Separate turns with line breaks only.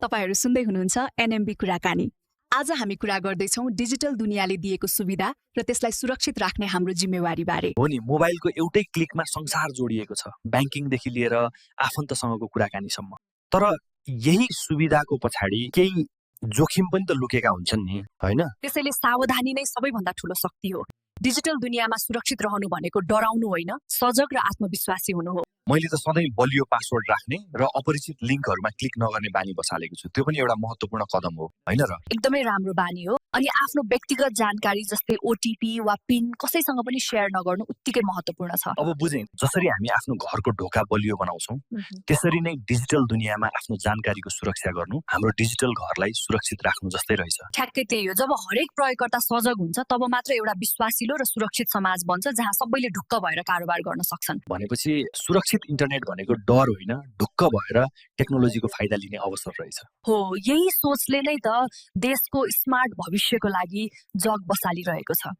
तपाईहरु सुन्दै हुनुहुन्छ एनएमबी कुराकानी। आज हामी कुरा गर्दैछौं डिजिटल दुनियाँले दिएको सुविधा र त्यसलाई सुरक्षित राख्ने हाम्रो जिम्मेवारी बारे।
हो नि, मोबाइलको एउटै क्लिकमा संसार जोडिएको छ, बैंकिङदेखि लिएर आफन्तसँगको कुराकानीसम्म। तर यही सुविधाको पछाडि केही जोखिम पनि त लुकेका हुन्छन् नि, हैन?
त्यसैले सावधानी नै सबैभन्दा ठूलो शक्ति हो। डिजिटल दुनियाँमा सुरक्षित रहनु भनेको डराउनु होइन, सजग र आत्मविश्वासी हुनु हो।
मैले त सधैँ बलियो पासवर्ड राख्ने र अपरिचित लिङ्कहरुमा क्लिक नगर्ने बानी बसालेको छु। त्यो पनि एउटा महत्त्वपूर्ण कदम हो, हैन र?
एकदमै राम्रो बानी हो। अनि आफ्नो व्यक्तिगत जानकारी जस्तै ओटीपी वा पिन कसैसँग पनि शेयर नगर्नु उत्तिकै महत्त्वपूर्ण छ।
अब बुझेँ, जसरी हामी आफ्नो घरको ढोका बलियो बनाउँछौं, त्यसरी नै डिजिटल दुनियाँमा आफ्नो जानकारीको सुरक्षा गर्नु हाम्रो डिजिटल घरलाई सुरक्षित राख्नु जस्तै रहेछ।
ठ्याक्कै त्यही हो। जब हरेक प्रयोगकर्ता सजग हुन्छ, तब मात्र एउटा विश्वासिलो र सुरक्षित समाज बन्छ जहाँ सबैले ढुक्क भएर कारोबार गर्न सक्छन्।
भनेपछि सुरक्षित इन्टरनेट भनेको डर होइन, ढुक्क भएर टेक्नोलोजीको फाइदा लिने अवसर रहेछ।
हो, यही सोचले नै त देशको स्मार्ट भविष्यको लागि जग बसालिरहेको छ।